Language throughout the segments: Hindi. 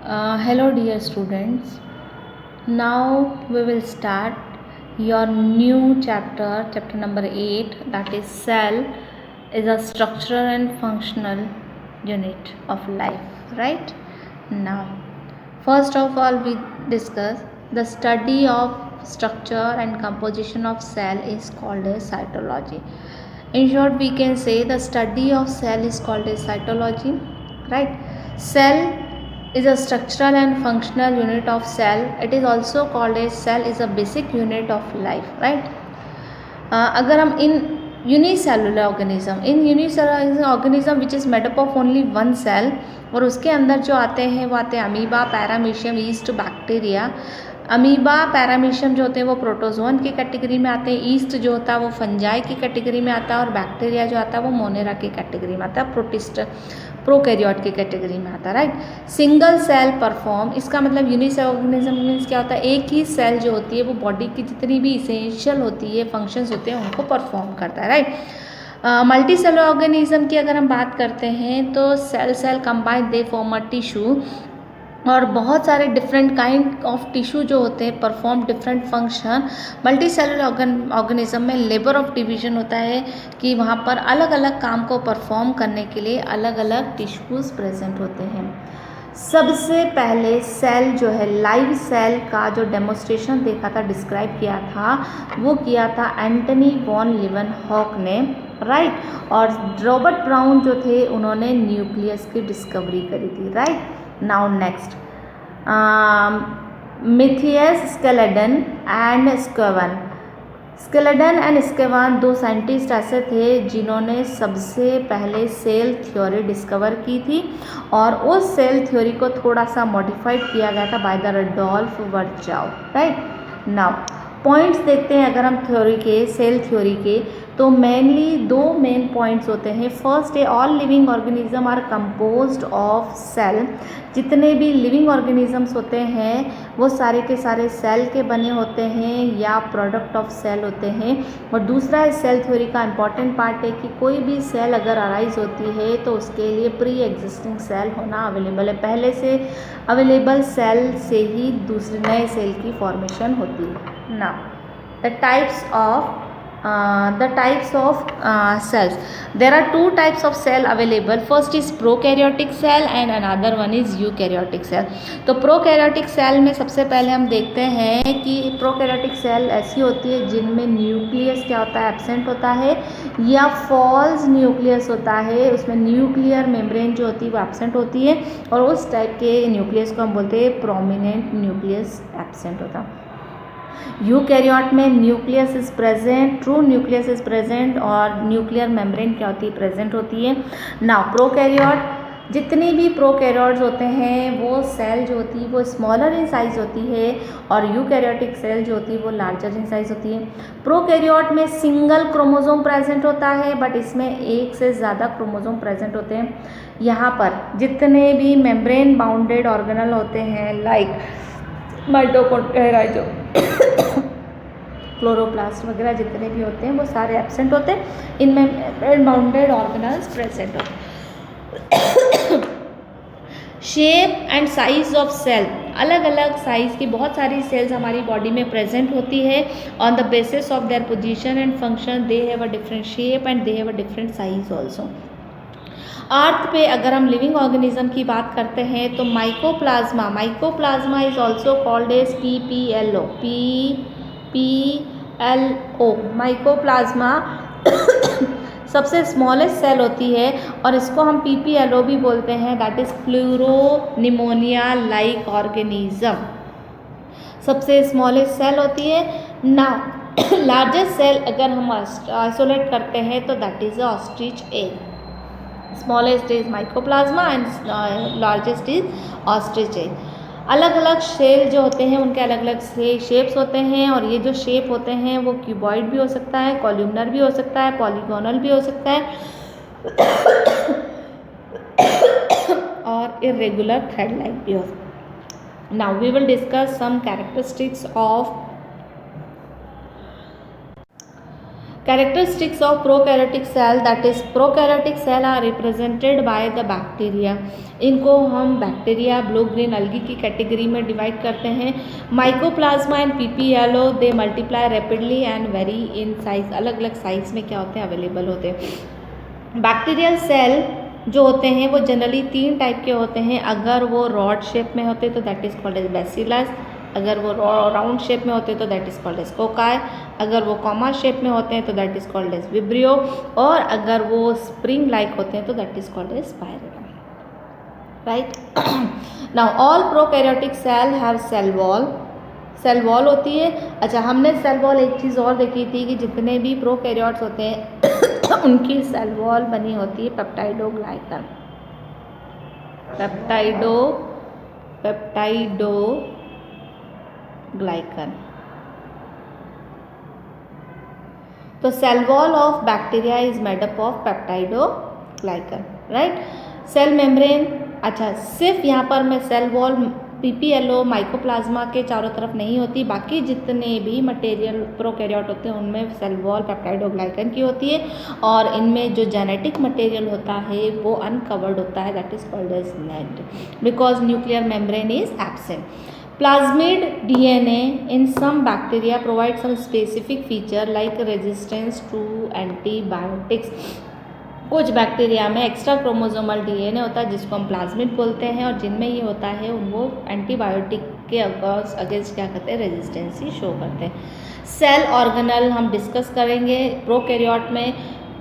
Hello, dear students. Now we will start your new chapter, chapter number 8, that is cell is a structural and functional unit of life, right? Now, first of all, we discuss the study of structure and composition of cell is called as cytology. In short, we can say the study of cell is called as cytology, right? Cell is a structural and functional unit of cell. It is also called as cell is a basic unit of life, right? अगर हम in unicellular organism which is made up of only one cell, और उसके अंदर जो आते हैं वो आते हैं amoeba, paramecium, yeast, bacteria. Amoeba, paramecium जो होते हैं वो प्रोटोजोन की कैटेगरी में आते हैं, ईस्ट जो होता है वो फंजाई की कैटेगरी में आता है, और बैक्टीरिया जो आता है वो मोनेरा की कैटेगरी में आता है, प्रोकैरियोट की कैटेगरी में आता है, राइट। सिंगल सेल परफॉर्म, इसका मतलब यूनिसेल ऑर्गेनिज्म मीन्स क्या होता है, एक ही सेल जो होती है वो बॉडी की जितनी भी इसेंशियल होती है फंक्शंस होते हैं उनको परफॉर्म करता है, राइट। मल्टी सेलुलर ऑर्गेनिज्म की अगर हम बात करते हैं तो cell combine they form a tissue, और बहुत सारे डिफरेंट काइंड ऑफ टिश्यू जो होते हैं perform different function. Multi cellular organism में लेबर ऑफ डिवीजन होता है कि वहाँ पर अलग अलग काम को परफॉर्म करने के लिए अलग अलग टिश्यूज प्रेजेंट होते हैं। सबसे पहले सेल जो है लाइव सेल का जो डेमोस्ट्रेशन देखा था, डिस्क्राइब किया था, वो किया था एंटनी वॉन लीवनहॉक ने, राइट। और रॉबर्ट ब्राउन जो थे उन्होंने न्यूक्लियस की डिस्कवरी करी थी, right. Now next, Matthias Schleiden and Schwann. Schleiden and Schwann दो साइंटिस्ट ऐसे थे जिन्होंने सबसे पहले सेल थ्योरी डिस्कवर की थी, और उस सेल थ्योरी को थोड़ा सा मॉडिफाइड किया गया था by the Rudolf Virchow, right. Now points देखते हैं अगर हम थ्योरी के, सेल थ्योरी के, तो मेनली दो मेन पॉइंट्स होते हैं। फर्स्ट है all living organism are composed of cell. जितने भी लिविंग ऑर्गेनिजम्स होते हैं वो सारे के सारे सेल के बने होते हैं या प्रोडक्ट ऑफ सेल होते हैं। और दूसरा है सेल थ्योरी का इम्पॉर्टेंट पार्ट है कि कोई भी सेल अगर अराइज होती है तो उसके लिए प्री एग्जिस्टिंग सेल होना अवेलेबल है, पहले से अवेलेबल सेल से ही दूसरे नए सेल की फॉर्मेशन होती है। Now, the types of cells. There are two types of cell available. First is prokaryotic cell and another one is eukaryotic cell. तो prokaryotic cell में सबसे पहले हम देखते हैं कि prokaryotic cell ऐसी होती है जिनमें न्यूक्लियस क्या होता है, एब्सेंट होता है, या फॉल्स न्यूक्लियस होता है, उसमें न्यूक्लियर मेम्ब्रेन जो होती है वो एब्सेंट होती है, और उस टाइप के न्यूक्लियस को हम बोलते हैं प्रोमिनेंट न्यूक्लियस एब्सेंट होता है। यूकैरियोट में nucleus is present, true nucleus is present, और न्यूक्लियर मेम्ब्रेन क्या होती है, प्रेजेंट होती है। नाउ प्रोकैरियोट, जितनी भी प्रोकैरियोट्स होते हैं वो सेल जो होती है वो स्मॉलर इन साइज होती है, और यूकैरियोटिक सेल जो होती है वो लार्जर इन साइज होती है। प्रोकैरियोट में सिंगल क्रोमोसोम प्रेजेंट होता है, बट इसमें एक से ज़्यादा क्रोमोसोम प्रेजेंट होते हैं। यहाँ पर जितने भी मेम्ब्रेन बाउंडेड ऑर्गेनल होते हैं लाइक माइटोकॉन्ड्रिया, क्लोरोप्लास्ट वगैरह जितने भी होते हैं वो सारे एब्सेंट होते हैं, इनमें मेम्ब्रेन बाउंडेड ऑर्गेनल्स प्रेजेंट होते हैं। Shape and size of cell, अलग अलग साइज की बहुत सारी सेल्स हमारी बॉडी में प्रेजेंट होती है। On the basis of their position and function they have a different shape and they have a different size also. अर्थ पे अगर हम लिविंग ऑर्गेनिज्म की बात करते हैं तो mycoplasma is also called as PPLO, mycoplasma सबसे स्मॉलेस्ट सेल होती है, और इसको हम PPLO भी बोलते हैं, that is pleuropneumonia like organism, सबसे स्मॉलेस्ट सेल होती है। नाउ लार्जेस्ट सेल अगर हम आइसोलेट करते हैं तो that is ostrich egg. Smallest is mycoplasma and largest is ostrich egg. अलग अलग सेल जो होते हैं उनके अलग अलग शेप्स होते हैं, और ये जो शेप होते हैं वो क्यूबॉइड भी हो सकता है, कॉल्यूमनर भी हो सकता है, पॉलीगोनल भी हो सकता है, और इरेगुलर थ्रेड लाइक भी हो सकता है। Now we will discuss some characteristics of Characteristics of prokaryotic cell, that is prokaryotic cell are represented by the bacteria. इनको हम बैक्टीरिया ब्लू ग्रीन अलगी की कैटेगरी में डिवाइड करते हैं. Mycoplasma and PPLO they multiply rapidly and very in size. अलग अलग साइज में क्या होते हैं, अवेलेबल होते हैं. बैक्टीरियल सेल जो होते हैं वो जनरली 3 टाइप के होते हैं. अगर वो रॉड शेप में होते तो that is called as bacillus. अगर वो राउंड शेप में होते हैं तो that is called as cocci. अगर वो कॉमा शेप में होते हैं तो that is called as vibrio. और अगर वो स्प्रिंग लाइक होते हैं तो that is called as spiral. Right. Now all prokaryotic cell have cell wall. Cell wall होती है. अच्छा, हमने सेल वॉल एक चीज़ और देखी थी कि जितने भी प्रोकैरियोट्स होते हैं उनकी सेल वॉल बनी होती है पेप्टाइडोग्लाइकन. पेप्टाइडोग्लाइकन. तो cell wall of bacteria is made up of peptidoglycan. Right. Cell membrane. अच्छा, सिर्फ यहाँ पर मैं सेल वॉल पीपीएलओ माइकोप्लाज्मा के चारों तरफ नहीं होती, बाकी जितने भी मटेरियल प्रोकैरियोट होते हैं उनमें सेल वॉल पेप्टाइडोग्लाइकन की होती है. और इनमें जो जेनेटिक मटेरियल होता है वो अनकवर्ड होता है, that is called as net, because nuclear membrane is absent. Plasmid DNA in some bacteria provide some specific feature like resistance to antibiotics. कुछ बैक्टीरिया में एक्स्ट्रा क्रोमोसोमल डीएनए होता है जिसको हम प्लाज्मिड बोलते हैं, और जिनमें ये होता है वो एंटीबायोटिक के अगेंस्ट क्या करते हैं, रेजिस्टेंसी शो करते हैं. सेल ऑर्गेनल हम डिस्कस करेंगे. प्रोकैरियोट में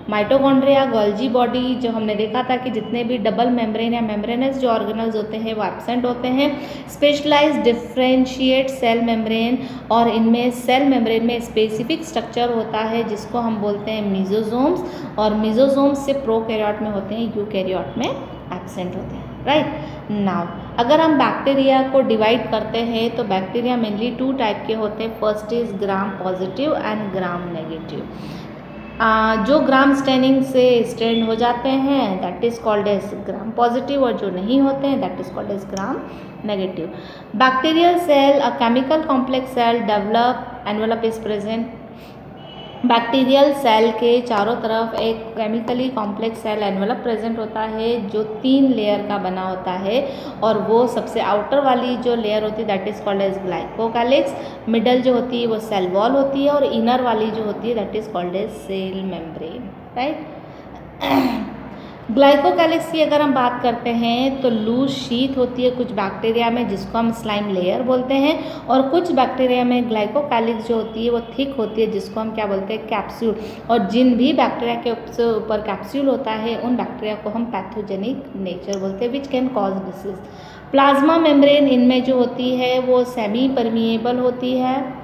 माइटोकॉन्ड्रिया, गोल्जी बॉडी, जो हमने देखा था कि जितने भी डबल मेम्ब्रेन या मेम्ब्रेनस जो ऑर्गेनल्स होते हैं वो एब्सेंट होते हैं. स्पेशलाइज्ड डिफरेंशिएट सेल मेम्ब्रेन, और इनमें सेल मेम्ब्रेन में स्पेसिफिक स्ट्रक्चर होता है जिसको हम बोलते हैं मीजोजोम्स, और मीजोजोम्स से प्रोकैरियोट में होते हैं, यूकैरियोट में एब्सेंट होते हैं. राइट. नाउ अगर हम बैक्टीरिया को डिवाइड करते हैं तो बैक्टीरिया मेनली 2 टाइप के होते हैं. First is Gram positive and Gram negative. जो ग्राम स्टेनिंग से स्टेन हो जाते हैं that is called as Gram positive, और जो नहीं होते हैं that is called as Gram negative. Bacterial cell, a chemical complex cell develop envelope is present. Bacterial cell के चारों तरफ एक chemically complex cell envelope present होता है जो 3 लेयर का बना होता है, और वो सबसे आउटर वाली जो लेयर होती है that is called as glycocalyx. Middle जो होती है वो सेल वॉल होती है, और इनर वाली जो होती है that is called as cell membrane. Right. Glycocalyx की अगर हम बात करते हैं तो लूज शीथ होती है कुछ बैक्टीरिया में जिसको हम स्लाइम लेयर बोलते हैं, और कुछ बैक्टीरिया में ग्लाइकोकैलिक्स जो होती है वो थिक होती है जिसको हम क्या बोलते हैं, कैप्सूल. और जिन भी बैक्टीरिया के ऊपर कैप्सूल होता है उन बैक्टीरिया को हम पैथोजेनिक नेचर बोलते हैं which can cause disease. Plasma membrane इनमें जो होती है वो सेमी परमिएबल होती है,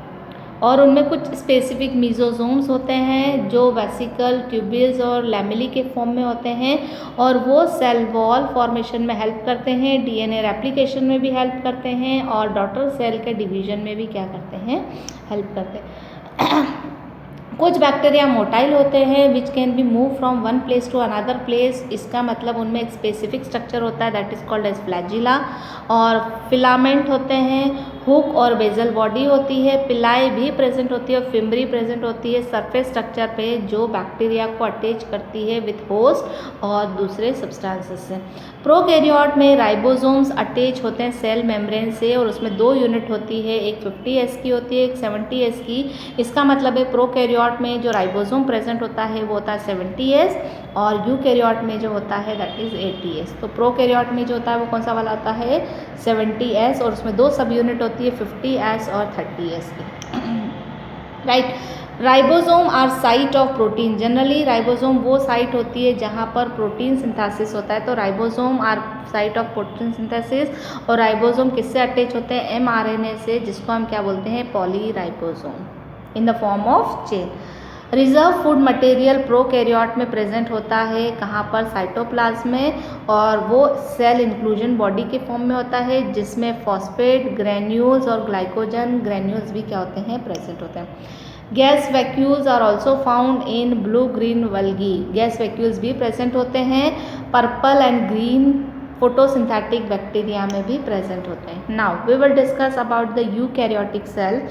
और उनमें कुछ स्पेसिफिक मीजोजोम्स होते हैं जो वेसिकल, ट्यूब्यूल्स और लैमेली के फॉर्म में होते हैं, और वो सेल वॉल फॉर्मेशन में हेल्प करते हैं, डीएनए रेप्लिकेशन में भी हेल्प करते हैं, और डॉटर सेल के डिवीजन में भी क्या करते हैं, हेल्प करते हैं. कुछ बैक्टीरिया मोटाइल होते हैं which can be move from one place to another place. इसका मतलब उनमें एक स्पेसिफिक स्ट्रक्चर होता है that is called as flagella, और फिलामेंट होते हैं, हुक और बेजल बॉडी होती है, पिलाई भी प्रेजेंट होती है, और फिम्बरी प्रेजेंट होती है सरफेस स्ट्रक्चर पे जो बैक्टीरिया को अटैच करती है विथ होस्ट और दूसरे सब्सटेंसेस से. प्रोकैरियोट में राइबोसोम्स अटैच होते हैं सेल मेम्ब्रेन से, और उसमें 2 यूनिट होती है, एक 50S की होती है, एक 70S की. इसका मतलब है प्रोकैरियोट में जो राइबोसोम प्रेजेंट होता है वो होता है 70S, और यूकैरियोट में जो होता है दैट इज 80S. तो प्रोकैरियोट में जो होता है वो कौन सा वाला होता है, 70S, और उसमें 2 सब यूनिट होती है 50S और 30S की. Right. Ribosome are site of protein. Generally ribosome वो साइट होती है जहाँ पर प्रोटीन सिंथेसिस होता है, तो ribosome are site of protein synthesis. और राइबोसोम किससे अटैच होते हैं, mRNA से, जिसको हम क्या बोलते हैं, polyribosome in the form of chain. Reserve food material prokaryote में प्रेजेंट होता है, कहाँ पर, साइटोप्लाज्म में, और वो सेल इंक्लूजन बॉडी के फॉर्म में होता है जिसमें फॉस्फेट ग्रैन्यूल्स और ग्लाइकोजन ग्रैन्यूल्स भी क्या होते हैं, प्रेजेंट होते हैं. Gas vacuoles are also found in blue green algae. Gas vacuoles भी प्रेजेंट होते हैं, purple and green photosynthetic bacteria में भी प्रेजेंट होते हैं. Now we will discuss about the eukaryotic cell.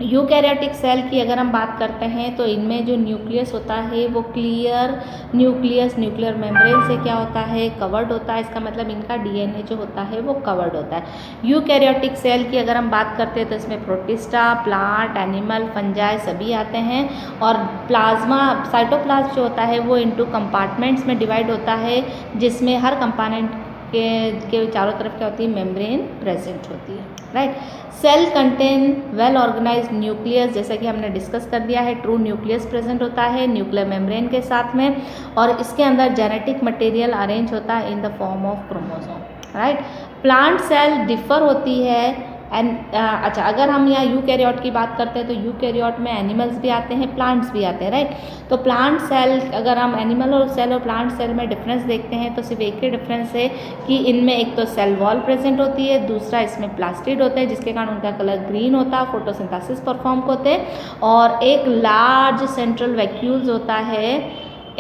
Eukaryotic cell की अगर हम बात करते हैं तो इनमें जो न्यूक्लियस होता है वो क्लियर न्यूक्लियस न्यूक्लियर मेम्ब्रेन से क्या होता है, कवर्ड होता है। इसका मतलब इनका डीएनए जो होता है वो कवर्ड होता है। यूकैरियोटिक सेल की अगर हम बात करते हैं तो इसमें प्रोटिस्टा, प्लांट, एनिमल, फंजाई सभी आते हैं। और प्लाज्मा साइटोप्लाज्म जो होता है वो इनटू कंपार्टमेंट्स में डिवाइड होता है, जिसमें हर कंपार्टमेंट के चारों तरफ क्या होती है, मेम्ब्रेन प्रेजेंट होती है, right. Cell contain well organised nucleus, जैसा कि हमने डिस्कस कर दिया है, ट्रू न्यूक्लियस प्रेजेंट होता है न्यूक्लियर मेम्ब्रेन के साथ में, और इसके अंदर जेनेटिक मटेरियल अरेंज होता है in the form of chromosome, right. Plant cell differ होती है अच्छा, अगर हम यहाँ यूकैरियोट की बात करते हैं तो यूकैरियोट में एनिमल्स भी आते हैं, प्लांट्स भी आते हैं, राइट। तो प्लांट सेल, अगर हम एनिमल और सेल और प्लांट सेल में डिफरेंस देखते हैं तो सिर्फ एक ही डिफरेंस है कि इनमें एक तो सेल वॉल प्रेजेंट होती है, दूसरा इसमें प्लास्टिड होता है जिसके कारण उनका कलर ग्रीन होता है, फोटोसिंथेसिस परफॉर्म होते हैं, और एक लार्ज सेंट्रल वैक्यूल्स होता है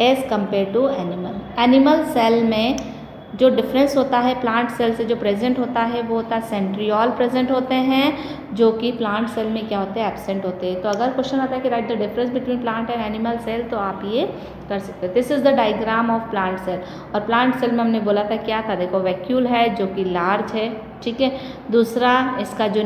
as compare to animal. Animal cell में जो डिफरेंस होता है प्लांट सेल से जो प्रेजेंट होता है वो होता है सेंट्रियोल प्रेजेंट होते हैं, जो कि प्लांट सेल में क्या होते हैं, एब्सेंट होते हैं। तो अगर क्वेश्चन आता है कि write the difference between plant and animal cell, तो आप ये कर सकते हैं। This is the diagram of plant cell. और प्लांट सेल में हमने बोला था क्या था, देखो वैक्यूल है जो कि लार्ज है, ठीक है। दूसरा इसका जो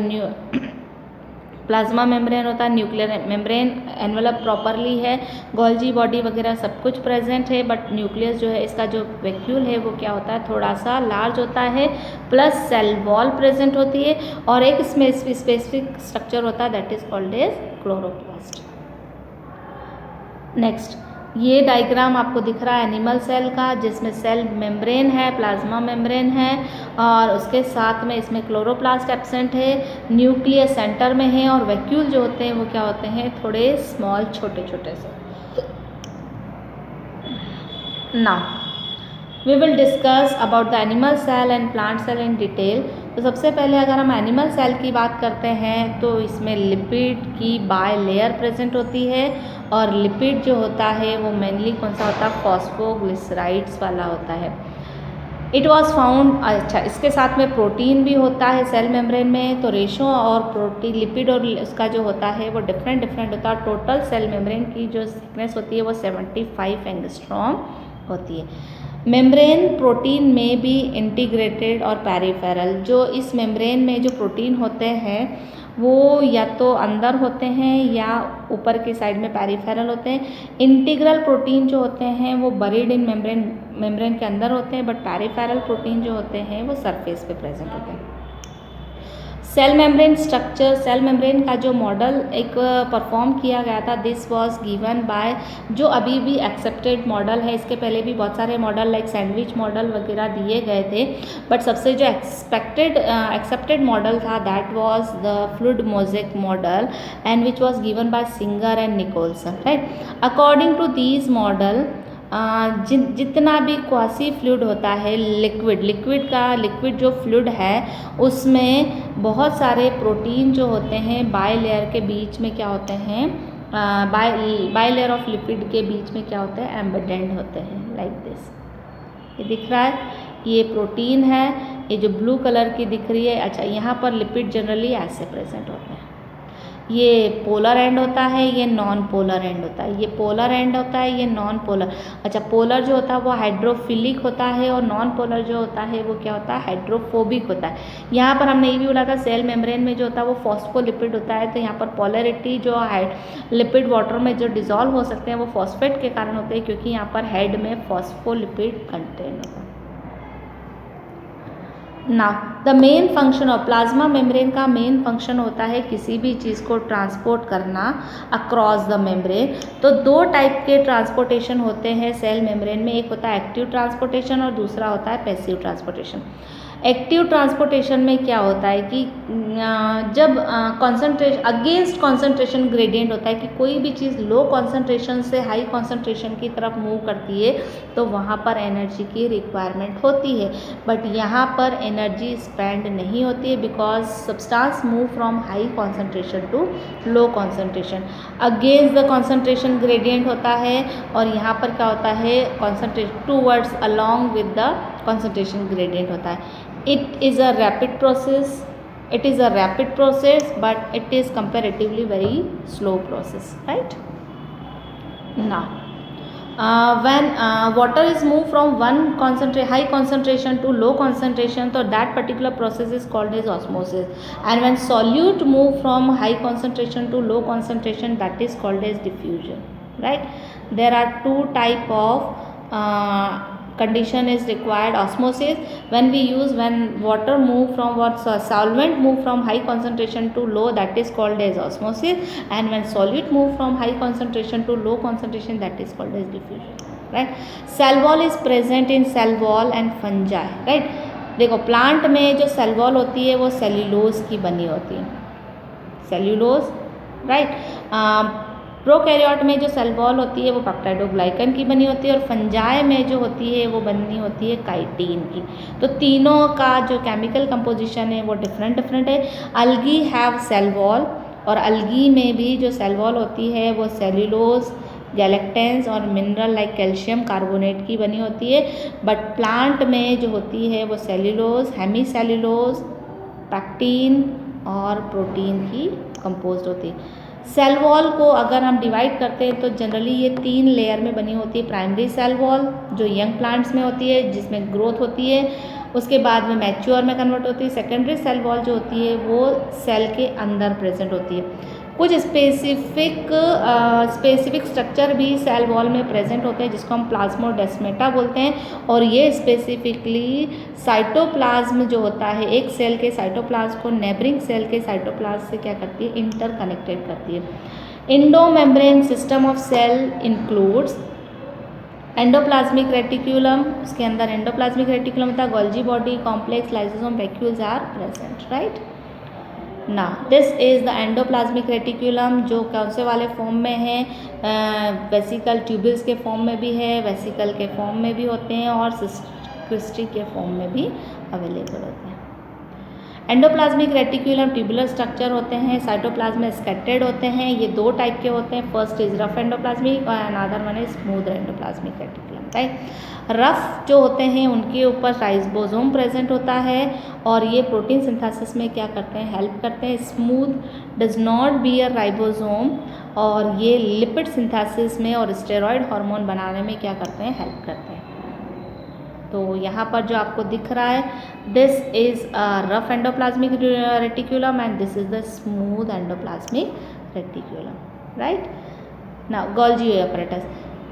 प्लाज्मा मेम्ब्रेन होता है, न्यूक्लियर मेम्ब्रेन एनवेलप प्रॉपरली है, गोल्जी बॉडी वगैरह सब कुछ प्रेजेंट है, बट न्यूक्लियस जो है इसका जो वैक्यूल है वो क्या होता है, थोड़ा सा लार्ज होता है, प्लस सेल वॉल प्रेजेंट होती है, और एक इसमें स्पेसिफिक स्ट्रक्चर होता है that is called as chloroplast. Next, ये डायग्राम आपको दिख रहा है एनिमल सेल का, जिसमें सेल मेम्ब्रेन है, प्लाज्मा मेम्ब्रेन है, और उसके साथ में इसमें क्लोरोप्लास्ट एब्सेंट है, न्यूक्लियस सेंटर में है, और वैक्यूल जो होते हैं वो क्या होते हैं, थोड़े स्मॉल छोटे छोटे से। Now we will discuss about the animal cell and plant cell in detail. तो सबसे पहले अगर हम एनिमल सेल की बात करते हैं तो इसमें लिपिड की बाय लेयर प्रेजेंट होती है, और लिपिड जो होता है वो मेनली कौन सा होता है, फॉस्फोग्लिसराइड्स वाला होता है। इट वॉज फाउंड, अच्छा इसके साथ में प्रोटीन भी होता है सेल मेम्ब्रेन में, तो रेशो और प्रोटीन लिपिड और उसका जो होता है वो डिफरेंट होता है। टोटल सेल मेम्ब्रेन की जो थिकनेस होती है वो 75 एंगस्ट्रॉम होती है। मेम्ब्रेन प्रोटीन में भी इंटीग्रेटेड और पेरिफेरल, जो इस मेम्ब्रेन में जो प्रोटीन होते हैं वो या तो अंदर होते हैं या ऊपर की साइड में पेरिफेरल होते हैं। इंटीग्रल प्रोटीन जो होते हैं वो बरीड इन मेम्ब्रेन के अंदर होते हैं, बट पेरिफेरल प्रोटीन जो होते हैं वो सरफेस पे प्रेजेंट होते हैं। Cell membrane structure, cell membrane का जो मॉडल एक परफॉर्म किया गया था, दिस वाज गिवन बाय, जो अभी भी एक्सेप्टेड मॉडल है, इसके पहले भी बहुत सारे मॉडल लाइक सैंडविच मॉडल वगैरह दिए गए थे, बट सबसे जो एक्सेप्टेड मॉडल था that was the fluid mosaic model and which was given by Singer and Nicolson, राइट। अकॉर्डिंग टू दीज मॉडल जितना भी क्वासी फ्लूइड होता है, लिक्विड जो फ्लूइड है उसमें बहुत सारे प्रोटीन जो होते हैं बाय लेयर के बीच में क्या होते हैं, बाय लेयर ऑफ लिपिड के बीच में क्या होते हैं, एम्बेडेड होते हैं, लाइक दिस। ये दिख रहा है, ये प्रोटीन है, ये जो ब्लू कलर की दिख रही है, अच्छा यहाँ पर लिपिड जनरली ऐसे प्रेजेंट होते हैं। ये पोलर एंड होता है, ये नॉन पोलर एंड होता है, ये पोलर एंड होता है, ये नॉन पोलर। अच्छा, पोलर जो होता है वो हाइड्रोफिलिक होता है, और नॉन पोलर जो होता है वो क्या होता है, हाइड्रोफोबिक होता है। यहाँ पर हमने ये भी बोला था सेल मेम्ब्रेन में जो होता है वो फॉस्फोलिपिड होता है, तो यहाँ पर पोलरिटी जो लिपिड वाटर में जो डिजॉल्व हो सकते हैं वो फॉस्फेट के कारण होते हैं, क्योंकि यहाँ पर हेड में फॉस्फोलिपिड कंटेन होता है। ना the main function of plasma membrane का मेन फंक्शन होता है किसी भी चीज़ को ट्रांसपोर्ट करना अक्रॉस द मेम्ब्रेन। तो दो टाइप के ट्रांसपोर्टेशन होते हैं सेल मेम्ब्रेन में, एक होता है एक्टिव ट्रांसपोर्टेशन और दूसरा होता है पैसिव ट्रांसपोर्टेशन। एक्टिव ट्रांसपोर्टेशन में क्या होता है कि जब कॉन्सेंट्रेशन अगेंस्ट कॉन्सेंट्रेशन ग्रेडियंट होता है कि कोई भी चीज़ लो कॉन्सेंट्रेशन से हाई कॉन्सेंट्रेशन की तरफ मूव करती है तो वहाँ पर एनर्जी की रिक्वायरमेंट होती है, बट यहाँ पर एनर्जी स्पेंड नहीं होती है because substance move from high concentration to low concentration. Against the concentration gradient होता है, और यहाँ पर क्या होता है, concentration towards along with the concentration gradient होता है। It is a rapid process It is a rapid process, but it is comparatively very slow process, right? Now, when water is moved from one high concentration to low concentration, so that particular process is called as osmosis. And when solute move from high concentration to low concentration, that is called as diffusion, right? There are two type of condition is required. Osmosis, when water move from solvent move from high concentration to low, that is called as osmosis. And when solute move from high concentration to low concentration, that is called as diffusion, right? Cell wall is present in cell wall and fungi, right? देखो प्लांट में जो सेल वॉल होती है वो सेल्यूलोज की बनी होती है, सेल्यूलोज, राइट। प्रोकैरियोट में जो सेल वॉल होती है वो पेप्टाइडोग्लाइकन की बनी होती है, और फंजाई में जो होती है वो बनी होती है काइटिन की। तो तीनों का जो केमिकल कंपोजिशन है वो डिफरेंट है। अलगी हैव सेल वॉल, और अलगी में भी जो सेल वॉल होती है वो सेल्यूलोज, गैलेक्टेंस और मिनरल लाइक कैल्शियम कार्बोनेट की बनी होती है। बट प्लांट में जो होती है वो सेल्यूलोज, हेमी सेल्यूलोज, पैक्टीन और प्रोटीन की कंपोज होती है। सेल वॉल को अगर हम डिवाइड करते हैं तो जनरली ये 3 लेयर में बनी होती है। प्राइमरी सेल वॉल जो यंग प्लांट्स में होती है जिसमें ग्रोथ होती है, उसके बाद में मैच्योर में कन्वर्ट होती है। सेकेंडरी सेल वॉल जो होती है वो सेल के अंदर प्रेजेंट होती है। कुछ स्पेसिफिक स्ट्रक्चर भी सेल वॉल में प्रेजेंट होते हैं जिसको हम प्लाज्मोडेस्मेटा बोलते हैं, और ये स्पेसिफिकली साइटोप्लाज्म जो होता है, एक सेल के साइटोप्लाज्म को नेबरिंग सेल के साइटोप्लाज्म से क्या करती है, इंटरकनेक्टेड करती है। Endomembrane system of cell includes endoplasmic reticulum, उसके अंदर एंडोप्लाज्मिक रेटिक्यूलम होता है, Golgi body, complex, lysosome, vacuoles are present, right. ना this is the endoplasmic reticulum, जो कौन से वाले फॉर्म में है, वेसिकल ट्यूबल्स के फॉर्म में भी है, वेसिकल के फॉर्म में भी होते हैं, और क्रिस्टी के फॉर्म में भी अवेलेबल होते हैं। एंडोप्लाज्मिक रेटिक्यूलम ट्यूबुलर स्ट्रक्चर होते हैं, साइटोप्लाज्म में स्कैटर्ड होते हैं। ये 2 टाइप के होते हैं, फर्स्ट इज रफ एंडोप्लाज्मिक और another one is smooth endoplasmic reticulum, right. Rough जो होते हैं उनके ऊपर राइबोसोम प्रेजेंट होता है, और ये प्रोटीन सिंथेसिस में क्या करते हैं, हेल्प करते हैं। Smooth does not bear ribosome, और ये लिपिड सिंथेसिस में और स्टेरॉयड हार्मोन बनाने में क्या करते हैं, हेल्प करते हैं। तो यहाँ पर जो आपको दिख रहा है, this is a rough endoplasmic reticulum and this is the smooth endoplasmic reticulum, right. Now Golgi apparatus,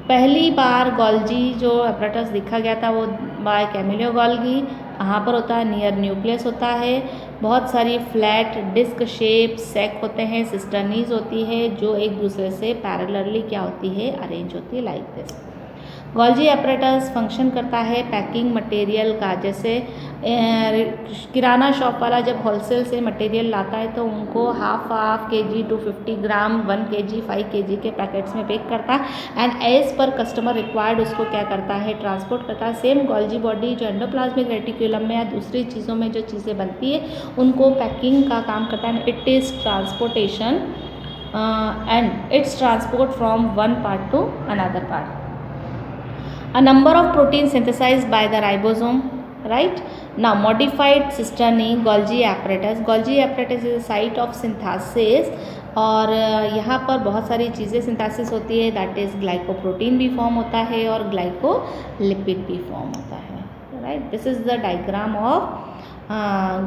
पहली बार गोल्जी जो एपरेटस दिखा गया था वो बाय कैमिलो गोल्गी, कहाँ पर होता है, नियर न्यूक्लियस होता है। बहुत सारी फ्लैट डिस्क शेप सैक होते हैं, सिस्टर्नीज होती है जो एक दूसरे से पैरेलली क्या होती है, अरेंज होती है like this. Golgi apparatus function करता है पैकिंग मटेरियल का, जैसे किराना शॉप वाला जब होलसेल से मटेरियल लाता है तो उनको हाफ kg to 50 ग्राम 1 kg 5 kg के पैकेट्स में पैक करता है, and as per customer required उसको क्या करता है, ट्रांसपोर्ट करता है। सेम गोल्जी बॉडी जो एंडोप्लाज्मिक रेटिक्यूलम में या दूसरी चीज़ों में जो चीज़ें बनती है उनको पैकिंग का काम करता है। It is transportation and it's transport from one part two another part. A number of proteins synthesized by the ribosome, right? Now modified cisternae Golgi apparatus. Golgi apparatus is a site of synthesis, और यहाँ पर बहुत सारी चीज़ें सिंथेसिस होती है, दैट इज़ ग्लाइकोप्रोटीन भी फॉर्म होता है और ग्लाइकोलिपिड भी फॉर्म होता है, right. This is the diagram of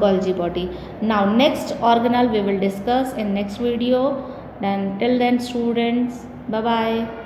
Golgi body. Now next organelle we will discuss in next video. Then till then students, bye bye.